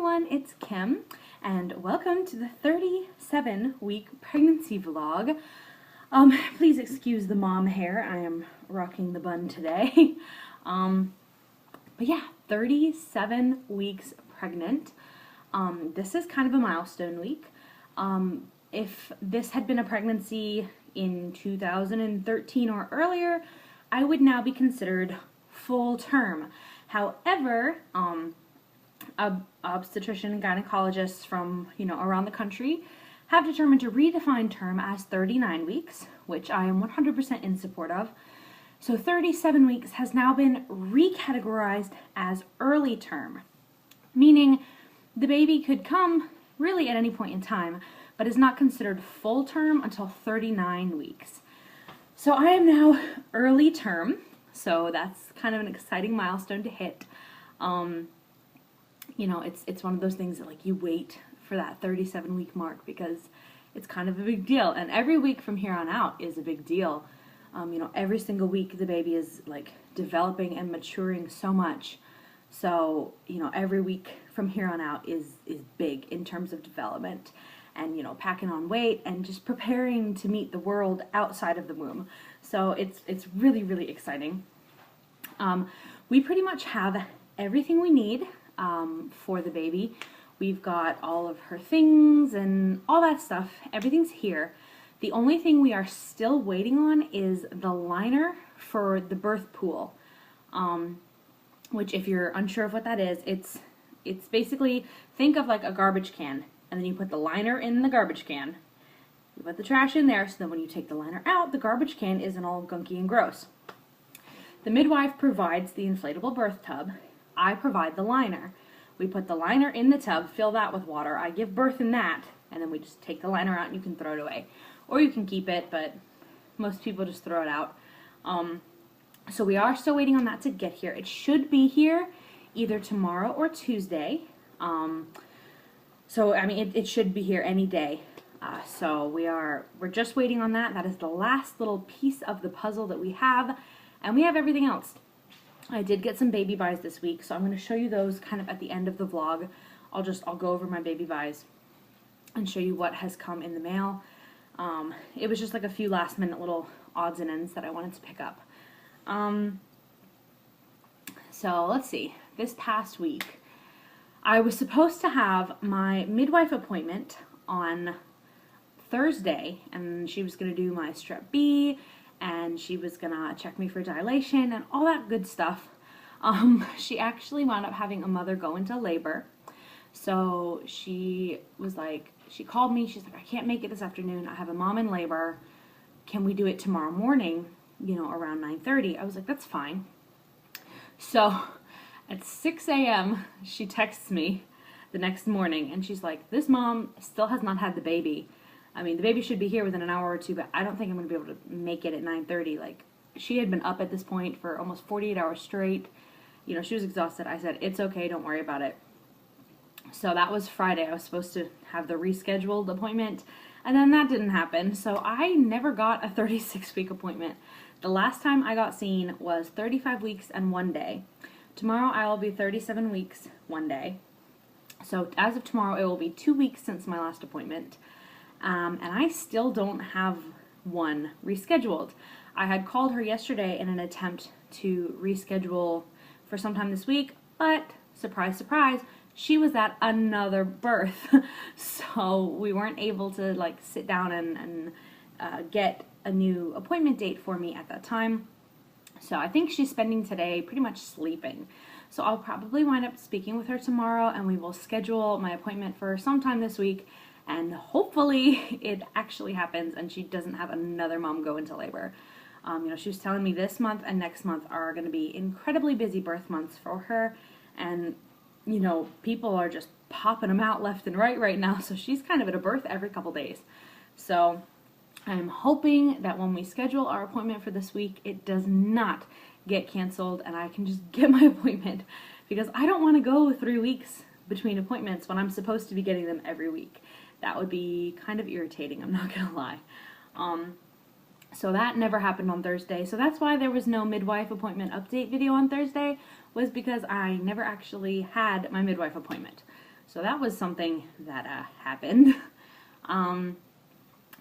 everyone, it's Kim, and welcome to the 37-week pregnancy vlog. Please excuse the mom hair, I am rocking the bun today. But yeah, 37 weeks pregnant. This is kind of a milestone week. If this had been a pregnancy in 2013 or earlier, I would now be considered full term. However, obstetrician and gynecologists from around the country have determined to redefine term as 39 weeks, which I am 100% in support of. So 37 weeks has now been recategorized as early term, meaning the baby could come really at any point in time, but is not considered full term until 39 weeks. So I am now early term, so that's kind of an exciting milestone to hit. It's one of those things that you wait for that 37-week mark because it's kind of a big deal, and every week from here on out is a big deal. Every single week the baby is developing and maturing so much. So, every week from here on out is big in terms of development and, packing on weight and just preparing to meet the world outside of the womb. So it's really, really exciting. We pretty much have everything we need for the baby. We've got all of her things and all that stuff. Everything's here. The only thing we are still waiting on is the liner for the birth pool, which, if you're unsure of what that is, it's basically, think of like a garbage can, and then you put the liner in the garbage can. You put the trash in there, so then when you take the liner out, the garbage can isn't all gunky and gross. The midwife provides the inflatable birth tub. I provide the liner. We put the liner in the tub, fill that with water. I give birth in that, and then we just take the liner out and you can throw it away. Or you can keep it, but most people just throw it out. So we are still waiting on that to get here. It should be here either tomorrow or Tuesday. It should be here any day. So we're just waiting on that. That is the last little piece of the puzzle that we have, and we have everything else. I did get some baby buys this week, so I'm going to show you those kind of at the end of the vlog. I'll go over my baby buys and show you what has come in the mail. It was just a few last minute little odds and ends that I wanted to pick up. So let's see, this past week I was supposed to have my midwife appointment on Thursday, and she was going to do my strep B, and she was going to check me for dilation and all that good stuff. She actually wound up having a mother go into labor. So she called me, she's like, I can't make it this afternoon. I have a mom in labor. Can we do it tomorrow morning, around 9:30? I was like, that's fine. So at 6 a.m., she texts me the next morning, and she's like, this mom still has not had the baby. I mean, the baby should be here within an hour or two, but I don't think I'm going to be able to make it at 9:30. She had been up at this point for almost 48 hours straight. She was exhausted. I said, it's okay, don't worry about it. So that was Friday. I was supposed to have the rescheduled appointment, and then that didn't happen. So I never got a 36-week appointment. The last time I got seen was 35 weeks and 1 day. Tomorrow I will be 37 weeks, 1 day. So as of tomorrow, it will be 2 weeks since my last appointment. And I still don't have one rescheduled. I had called her yesterday in an attempt to reschedule for sometime this week, but surprise, surprise, she was at another birth. So we weren't able to sit down and get a new appointment date for me at that time. So I think she's spending today pretty much sleeping. So I'll probably wind up speaking with her tomorrow, and we will schedule my appointment for sometime this week. And hopefully it actually happens and she doesn't have another mom go into labor. She was telling me this month and next month are going to be incredibly busy birth months for her. And, people are just popping them out left and right now. So she's kind of at a birth every couple days. So I'm hoping that when we schedule our appointment for this week, it does not get canceled and I can just get my appointment, because I don't want to go 3 weeks between appointments when I'm supposed to be getting them every week. That would be kind of irritating, I'm not gonna lie. So that never happened on Thursday. So that's why there was no midwife appointment update video on Thursday, was because I never actually had my midwife appointment. So that was something that happened.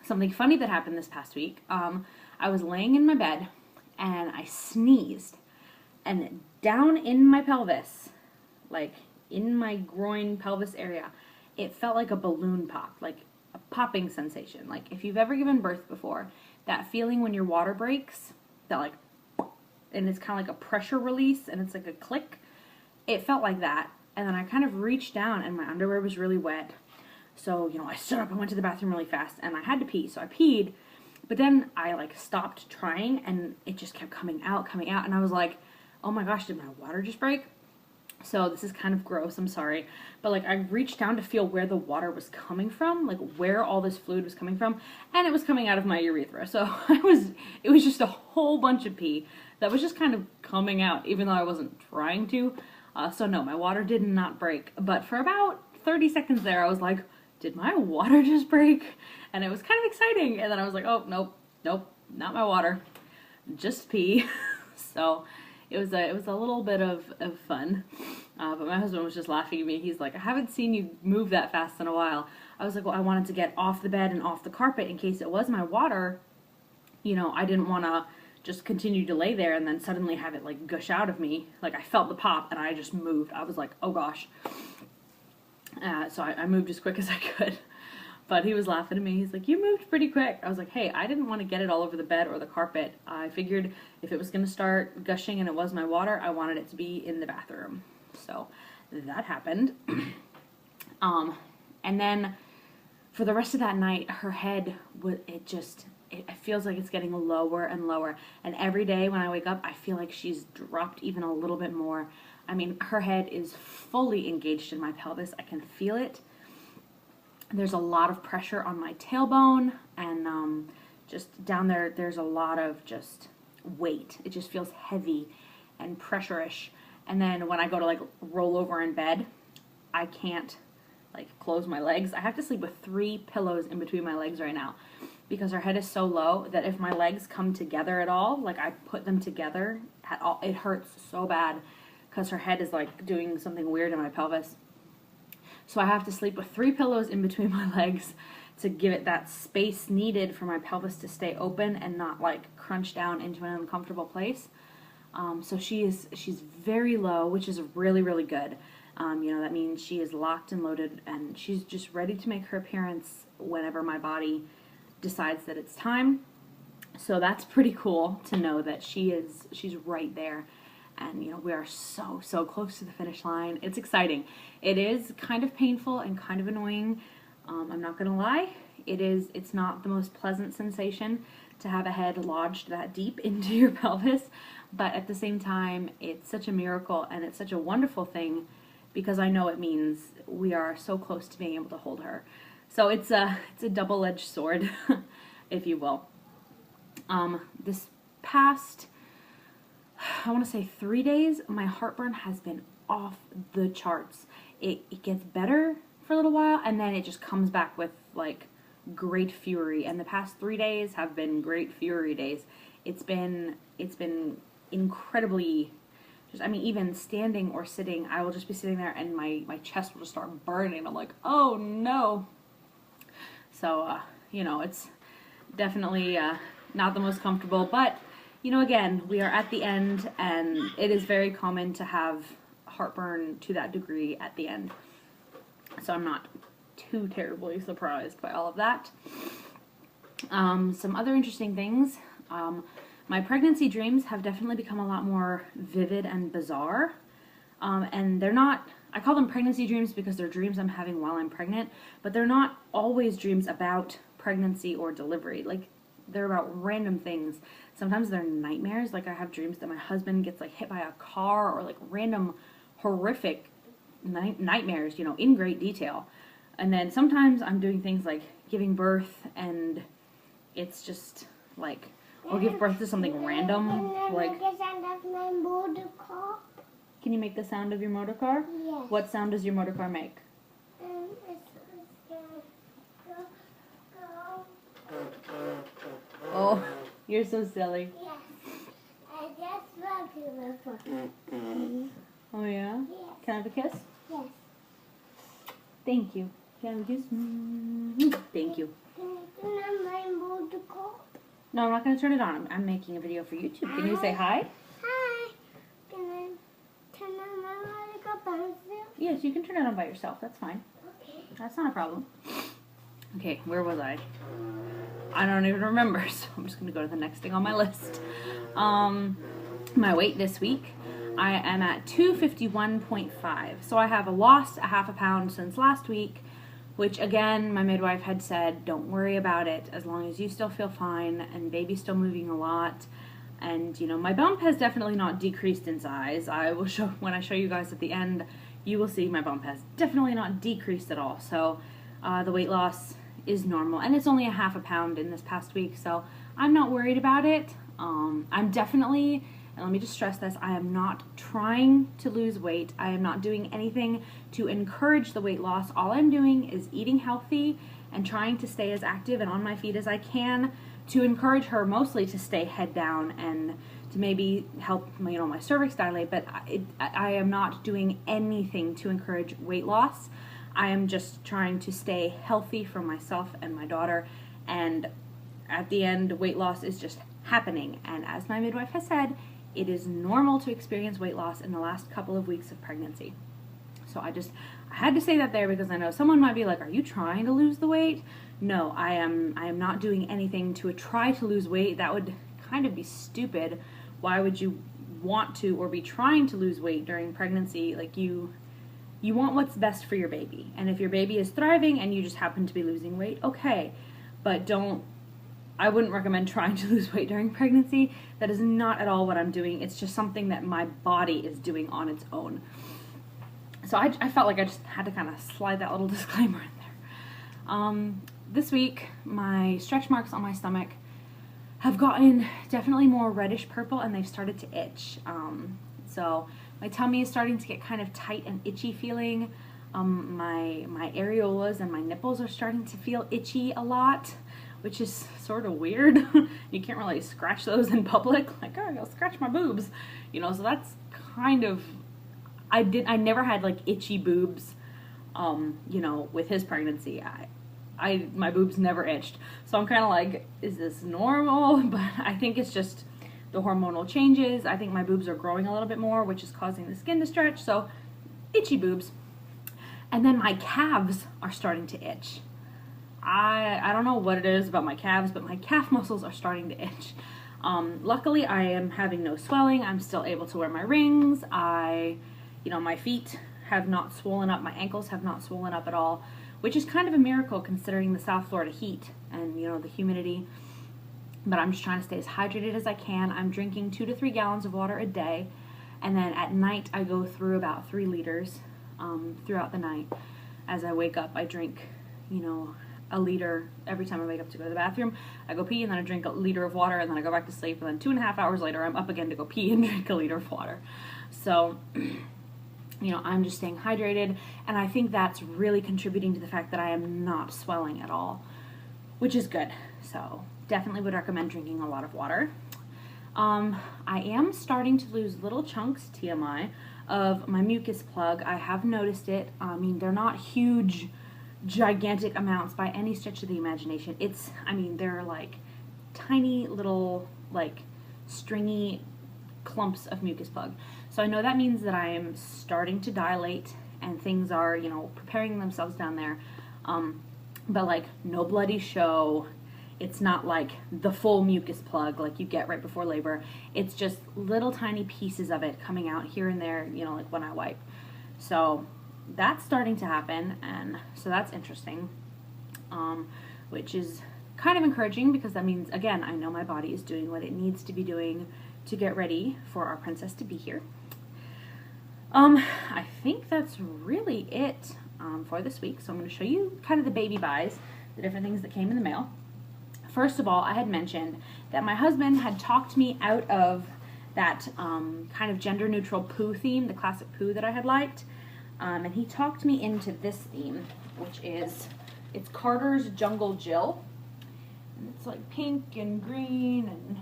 Something funny that happened this past week. I was laying in my bed and I sneezed, and down in my pelvis, like in my groin pelvis area, it felt like a balloon pop, like a popping sensation. Like if you've ever given birth before, that feeling when your water breaks, that like, and it's kind of like a pressure release and it's like a click. It felt like that. And then I kind of reached down and my underwear was really wet. So, you know, I stood up and went to the bathroom really fast and I had to pee. So I peed, but then I like stopped trying and it just kept coming out. And I was like, oh my gosh, did my water just break? So this is kind of gross, I'm sorry. But like I reached down to feel where the water was coming from, like where all this fluid was coming from, and it was coming out of my urethra. So it was just a whole bunch of pee that was just kind of coming out, even though I wasn't trying to. So no, my water did not break. But for about 30 seconds there, I was like, did my water just break? And it was kind of exciting. And then I was like, oh, nope, not my water, just pee. So it was a little bit of fun. But my husband was just laughing at me. He's like, I haven't seen you move that fast in a while. I was like, well, I wanted to get off the bed and off the carpet in case it was my water. You know, I didn't want to just continue to lay there and then suddenly have it like gush out of me. Like I felt the pop and I just moved. I was like, oh gosh. So I moved as quick as I could. But he was laughing at me. He's like, you moved pretty quick. I was like, hey, I didn't want to get it all over the bed or the carpet. I figured if it was going to start gushing and it was my water, I wanted it to be in the bathroom. So that happened. And then for the rest of that night, her head, it feels like it's getting lower and lower. And every day when I wake up, I feel like she's dropped even a little bit more. I mean, her head is fully engaged in my pelvis. I can feel it. There's a lot of pressure on my tailbone, and just down there, there's a lot of just weight. It just feels heavy and pressure-ish. And then when I go to like roll over in bed, I can't like close my legs. I have to sleep with 3 pillows in between my legs right now because her head is so low that if my legs come together at all, like I put them together at all, it hurts so bad because her head is like doing something weird in my pelvis. So I have to sleep with 3 pillows in between my legs to give it that space needed for my pelvis to stay open and not like crunch down into an uncomfortable place. So she's very low, which is really, really good. You know, that means she is locked and loaded and she's just ready to make her appearance whenever my body decides that it's time. So that's pretty cool to know that she's right there. And, you know, we are so close to the finish line. It's exciting. It is kind of painful and kind of annoying. I'm not going to lie. It's not the most pleasant sensation to have a head lodged that deep into your pelvis. But at the same time, it's such a miracle and it's such a wonderful thing because I know it means we are so close to being able to hold her. So it's a double-edged sword, if you will. This past, I want to say 3 days, my heartburn has been off the charts. It gets better for a little while and then it just comes back with like great fury. And the past 3 days have been great fury days. It's been incredibly, just, I mean, even standing or sitting, I will just be sitting there and my chest will just start burning. I'm like, oh no. So, you know, it's definitely not the most comfortable, but you know, again, we are at the end, and it is very common to have heartburn to that degree at the end. So I'm not too terribly surprised by all of that. Some other interesting things. My pregnancy dreams have definitely become a lot more vivid and bizarre. And they're not, I call them pregnancy dreams because they're dreams I'm having while I'm pregnant, but they're not always dreams about pregnancy or delivery. Like, they're about random things. Sometimes they're nightmares. Like I have dreams that my husband gets like hit by a car or like random horrific nightmares, you know, in great detail. And then sometimes I'm doing things like giving birth and it's just like, I'll give birth to something random. Like, make the sound of my motor car? Can you make the sound of your motor car? Yes. What sound does your motor car make? Oh, you're so silly. Yes. I just want to look. Oh yeah? Yes. Can I have a kiss? Yes. Thank you. Can we just... Thank you. Can you turn on my motor car? No, I'm not going to turn it on. I'm making a video for YouTube. Can you say hi? Hi. Can I turn on my motor car by myself? Yes, you can turn it on by yourself. That's fine. Okay. That's not a problem. Okay, where was I? I don't even remember, so I'm just going to go to the next thing on my list. My weight this week, I am at 251.5. So I have lost a half a pound since last week, which again, my midwife had said, don't worry about it as long as you still feel fine and baby's still moving a lot. And, you know, my bump has definitely not decreased in size. I will show, when I show you guys at the end, you will see my bump has definitely not decreased at all. So the weight loss is normal, and it's only a half a pound in this past week, so I'm not worried about it. I'm definitely, and let me just stress this, I am not trying to lose weight. I am not doing anything to encourage the weight loss. All I'm doing is eating healthy and trying to stay as active and on my feet as I can to encourage her mostly to stay head down and to maybe help, you know, my cervix dilate, but I am not doing anything to encourage weight loss. I am just trying to stay healthy for myself and my daughter, and at the end, weight loss is just happening. And as my midwife has said, it is normal to experience weight loss in the last couple of weeks of pregnancy. So I had to say that there because I know someone might be like, are you trying to lose the weight? No, I am not doing anything to try to lose weight. That would kind of be stupid. Why would you want to or be trying to lose weight during pregnancy? Like you want what's best for your baby. And if your baby is thriving and you just happen to be losing weight, okay. But I wouldn't recommend trying to lose weight during pregnancy. That is not at all what I'm doing. It's just something that my body is doing on its own. So I felt like I just had to kind of slide that little disclaimer in there. This week, my stretch marks on my stomach have gotten definitely more reddish purple, and they've started to itch. So my tummy is starting to get kind of tight and itchy feeling. My areolas and my nipples are starting to feel itchy a lot, which is sort of weird. You can't really scratch those in public. Like, oh, I'll scratch my boobs. You know, so that's kind of, I never had like itchy boobs, you know, with his pregnancy. My boobs never itched. So I'm kind of like, is this normal? But I think it's just the hormonal changes. I think my boobs are growing a little bit more, which is causing the skin to stretch. So itchy boobs. And then my calves are starting to itch. I don't know what it is about my calves, but my calf muscles are starting to itch. Luckily, I am having no swelling. I'm still able to wear my rings. My feet have not swollen up. My ankles have not swollen up at all, which is kind of a miracle considering the South Florida heat and, you know, the humidity. But I'm just trying to stay as hydrated as I can. I'm drinking 2 to 3 gallons of water a day. And then at night, I go through about 3 liters throughout the night. As I wake up, I drink, you know, a liter every time I wake up to go to the bathroom. I go pee, and then I drink a liter of water, and then I go back to sleep. And then 2.5 hours later, I'm up again to go pee and drink a liter of water. So, you know, I'm just staying hydrated. And I think that's really contributing to the fact that I am not swelling at all, which is good. So definitely would recommend drinking a lot of water. I am starting to lose little chunks, TMI, of my mucus plug. I have noticed it. I mean, they're not huge, gigantic amounts by any stretch of the imagination. They're like tiny little, like, stringy clumps of mucus plug. So I know that means that I am starting to dilate and things are, you know, preparing themselves down there. But like, no bloody show. It's not like the full mucus plug like you get right before labor. It's just little tiny pieces of it coming out here and there, you know, like when I wipe. So that's starting to happen, and so that's interesting, which is kind of encouraging because that means, again, I know my body is doing what it needs to be doing to get ready for our princess to be here. I think that's really it for this week. So I'm going to show you kind of the baby buys, the different things that came in the mail. First of all, I had mentioned that my husband had talked me out of that kind of gender-neutral poo theme, the classic poo that I had liked. And he talked me into this theme, which is, it's Carter's Jungle Jill. And it's like pink and green and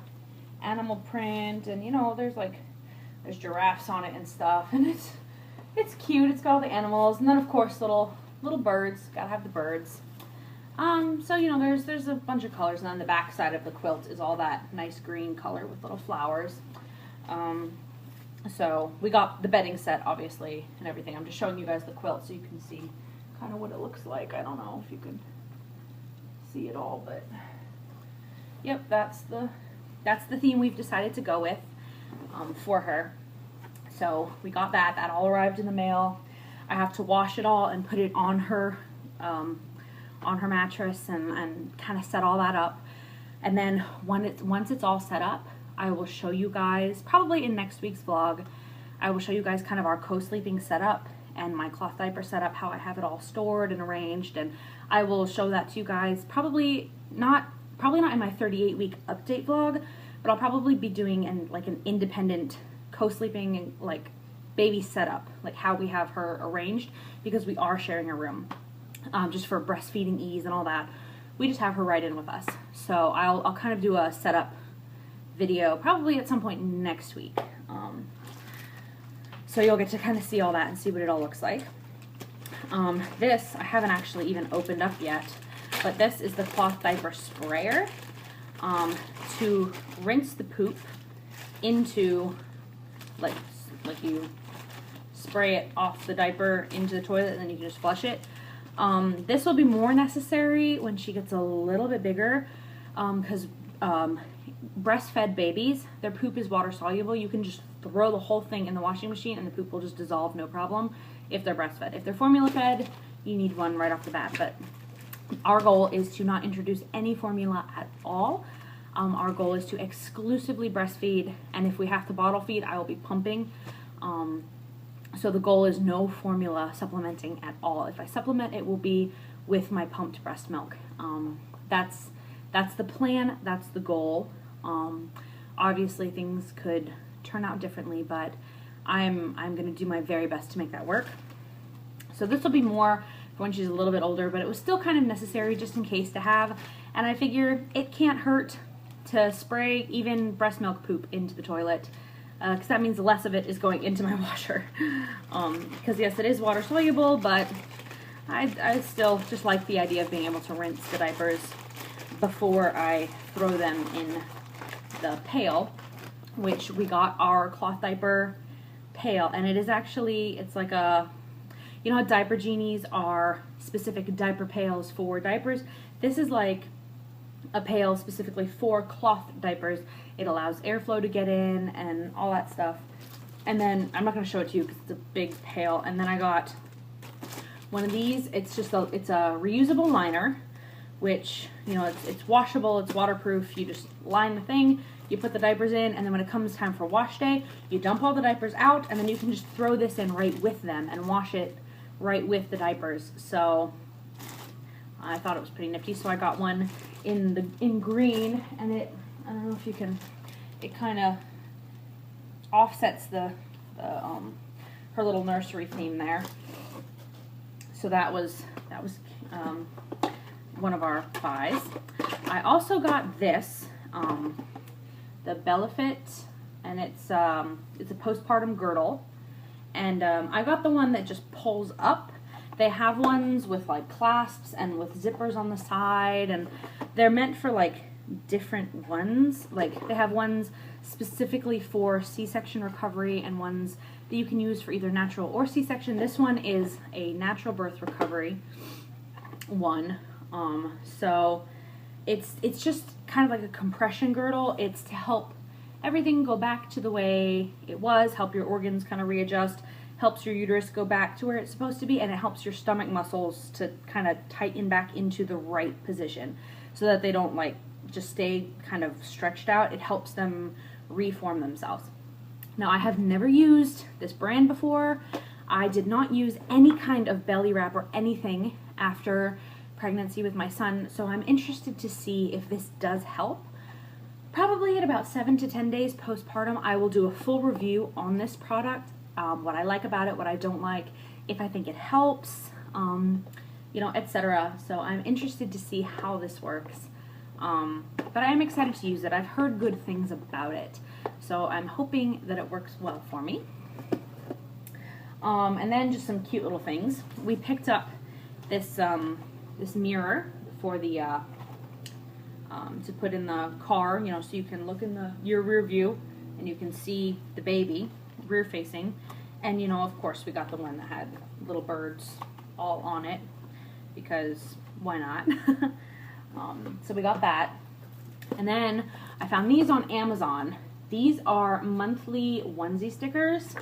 animal print, and you know, there's giraffes on it and stuff, and it's cute. It's got all the animals, and then of course little little birds. Gotta have the birds. So you know, there's a bunch of colors, and on the back side of the quilt is all that nice green color with little flowers. So we got the bedding set, obviously, and everything. I'm just showing you guys the quilt so you can see kind of what it looks like. I don't know if you can see it all, but yep, that's the theme we've decided to go with for her. So we got that. That all arrived in the mail. I have to wash it all and put it on her mattress and kind of set all that up. And then once it's all set up, I will show you guys, probably in next week's vlog, I will show you guys kind of our co-sleeping setup and my cloth diaper setup, how I have it all stored and arranged, and I will show that to you guys probably not in my 38-week update vlog, but I'll probably be doing an independent co-sleeping and like baby setup, like how we have her arranged, because we are sharing a room, just for breastfeeding ease and all that. We just have her right in with us. So I'll kind of do a setup video probably at some point next week. So you'll get to kind of see all that and see what it all looks like. This I haven't actually even opened up yet, but this is the cloth diaper sprayer to rinse the poop into, like you spray it off the diaper into the toilet and then you can just flush it. This will be more necessary when she gets a little bit bigger, because breastfed babies, their poop is water soluble. You can just throw the whole thing in the washing machine and the poop will just dissolve, no problem, if they're breastfed. If they're formula fed, you need one right off the bat. But our goal is to not introduce any formula at all. Our goal is to exclusively breastfeed, and if we have to bottle feed, I will be pumping. So the goal is no formula supplementing at all. If I supplement, it will be with my pumped breast milk. That's the plan, that's the goal. Obviously things could turn out differently, but I'm going to do my very best to make that work. So this will be more for when she's a little bit older, but it was still kind of necessary just in case to have. And I figure it can't hurt to spray even breast milk poop into the toilet, because that means less of it is going into my washer. Because yes, it is water soluble, but I still just like the idea of being able to rinse the diapers before I throw them in the pail, which we got our cloth diaper pail, and it is actually, it's like a, you know how diaper genies are specific diaper pails for diapers? This is like a pail specifically for cloth diapers. It allows airflow to get in and all that stuff. And then, I'm not going to show it to you because it's a big pail, and then I got one of these. It's just it's a reusable liner, which, you know, it's washable, it's waterproof. You just line the thing, you put the diapers in, and then when it comes time for wash day, you dump all the diapers out, and then you can just throw this in right with them and wash it right with the diapers. So I thought it was pretty nifty, so I got one in green, and it, I don't know if you can, it kind of offsets the her little nursery theme there. So that was one of our buys. I also got this, the Bellafit, and it's a postpartum girdle, and I got the one that just pulls up. They have ones with like clasps and with zippers on the side, and they're meant for like different ones. Like they have ones specifically for C-section recovery and ones that you can use for either natural or C-section. This one is a natural birth recovery one. So it's just kind of like a compression girdle. It's to help everything go back to the way it was, help your organs kind of readjust, helps your uterus go back to where it's supposed to be, and it helps your stomach muscles to kind of tighten back into the right position so that they don't like just stay kind of stretched out. It helps them reform themselves. Now, I have never used this brand before. I did not use any kind of belly wrap or anything after pregnancy with my son, so I'm interested to see if this does help. Probably at about 7 to 10 days postpartum, I will do a full review on this product, what I like about it, what I don't like, if I think it helps, you know, etc. So I'm interested to see how this works. But I am excited to use it. I've heard good things about it, so I'm hoping that it works well for me. And then just some cute little things. We picked up this mirror for the to put in the car, you know, so you can look in your rear view and you can see the baby rear facing. And you know, of course, we got the one that had little birds all on it because why not? So we got that. And then I found these on Amazon. These are monthly onesie stickers.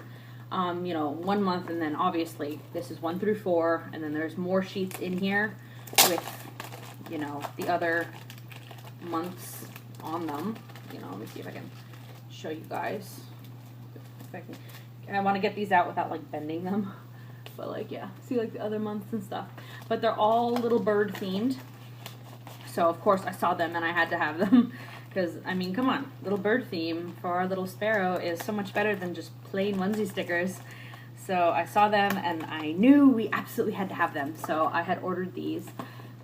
You know, 1 month, and then obviously this is 1 through 4, and then there's more sheets in here with, you know, the other months on them. You know, let me see if I can show you guys. If I can, I want to get these out without like bending them, but like, yeah, see like the other months and stuff. But they're all little bird themed. So of course I saw them and I had to have them. Because, I mean, come on, little bird theme for our little sparrow is so much better than just plain onesie stickers. So I saw them and I knew we absolutely had to have them. So I had ordered these.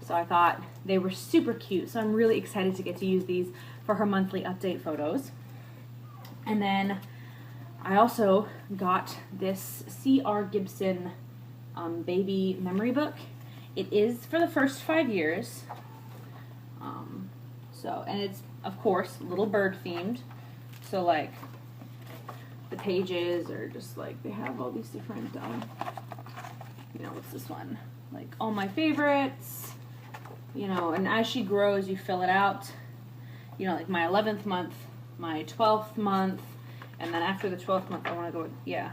So I thought they were super cute. So I'm really excited to get to use these for her monthly update photos. And then I also got this C.R. Gibson baby memory book. It is for the first 5 years. And it's, of course, little bird themed. So like the pages are just like, they have all these different, you know, what's this one? Like all my favorites, you know, and as she grows, you fill it out, you know, like my 11th month, my 12th month, and then after the 12th month, I want to go, yeah,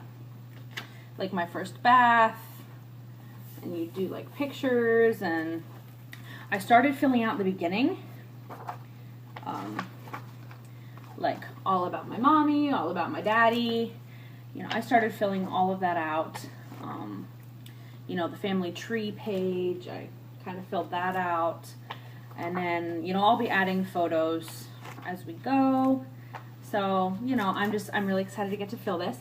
like my first bath, and you do like pictures, and I started filling out the beginning, like all about my mommy, all about my daddy. You know, I started filling all of that out. You know, the family tree page, I kind of filled that out. And then, you know, I'll be adding photos as we go. So, you know, I'm really excited to get to fill this.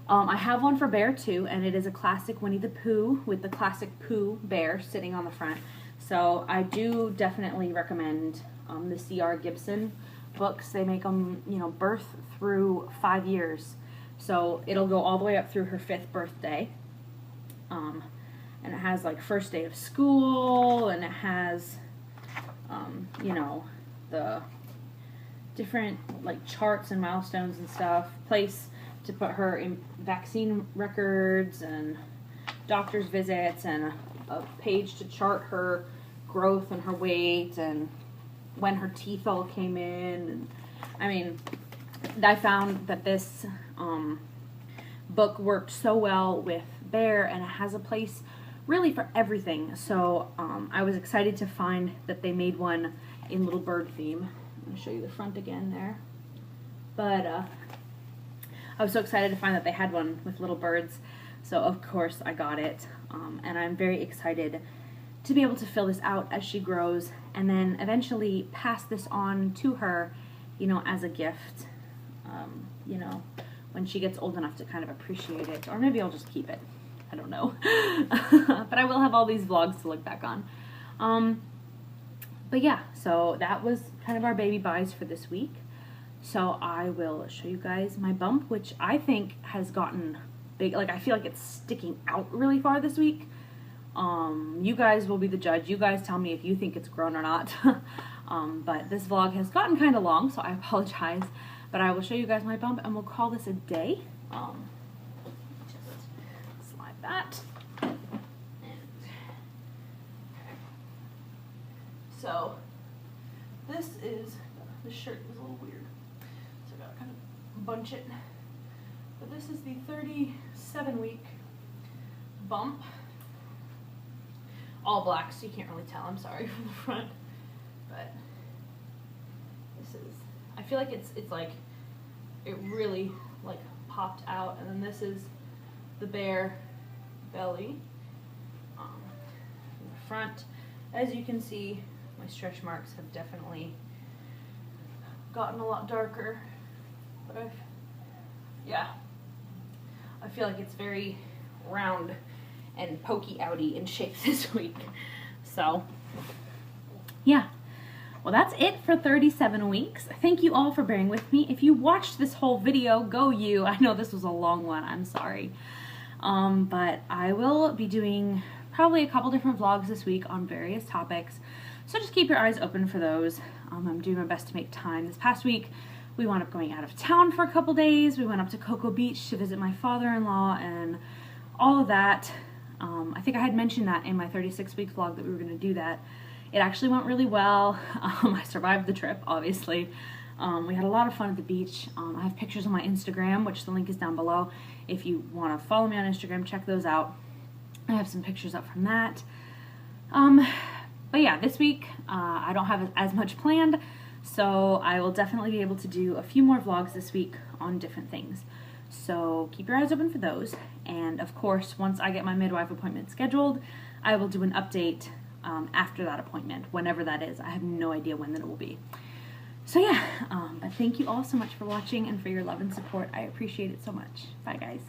I have one for Bear too, and it is a classic Winnie the Pooh with the classic Pooh bear sitting on the front. So I do definitely recommend the C.R. Gibson books. They make them, you know, birth through 5 years. So it'll go all the way up through her 5th birthday. And it has like first day of school, and it has, you know, the different like charts and milestones and stuff, place to put her in vaccine records and doctor's visits, and a page to chart her growth and her weight and when her teeth all came in. And I mean, I found that this book worked so well with Bear, and it has a place really for everything. So I was excited to find that they made one in little bird theme. I'm going to show you the front again there. But I was so excited to find that they had one with little birds. So of course I got it. And I'm very excited to be able to fill this out as she grows, and then eventually pass this on to her, you know, as a gift, you know, when she gets old enough to kind of appreciate it. Or maybe I'll just keep it. I don't know. But I will have all these vlogs to look back on. But yeah, so that was kind of our baby buys for this week. So I will show you guys my bump, which I think has gotten big. Like, I feel like it's sticking out really far this week. You guys will be the judge. You guys tell me if you think it's grown or not. But this vlog has gotten kind of long, so I apologize. But I will show you guys my bump, and we'll call this a day. Just slide that. And, so this shirt is a little weird, so I gotta kind of bunch it. But this is the 37-week bump. All black, so you can't really tell, I'm sorry, from the front. But this is, I feel like it's like, it really like popped out. And then this is the Bear belly in the front. As you can see, my stretch marks have definitely gotten a lot darker. But yeah, I feel like it's very round and pokey outy in shape this week. So yeah, well, that's it for 37 weeks. Thank you all for bearing with me. If you watched this whole video, go you. I know this was a long one, I'm sorry. But I will be doing probably a couple different vlogs this week on various topics. So just keep your eyes open for those. I'm doing my best to make time. This past week, we wound up going out of town for a couple days. We went up to Cocoa Beach to visit my father-in-law and all of that. I think I had mentioned that in my 36-week vlog that we were going to do that. It actually went really well. I survived the trip, obviously. We had a lot of fun at the beach. I have pictures on my Instagram, which the link is down below. If you want to follow me on Instagram, check those out. I have some pictures up from that. But yeah, this week I don't have as much planned, so I will definitely be able to do a few more vlogs this week on different things. So keep your eyes open for those. And of course, once I get my midwife appointment scheduled, I will do an update after that appointment, whenever that is. I have no idea when that will be. So yeah, but thank you all so much for watching and for your love and support. I appreciate it so much. Bye guys.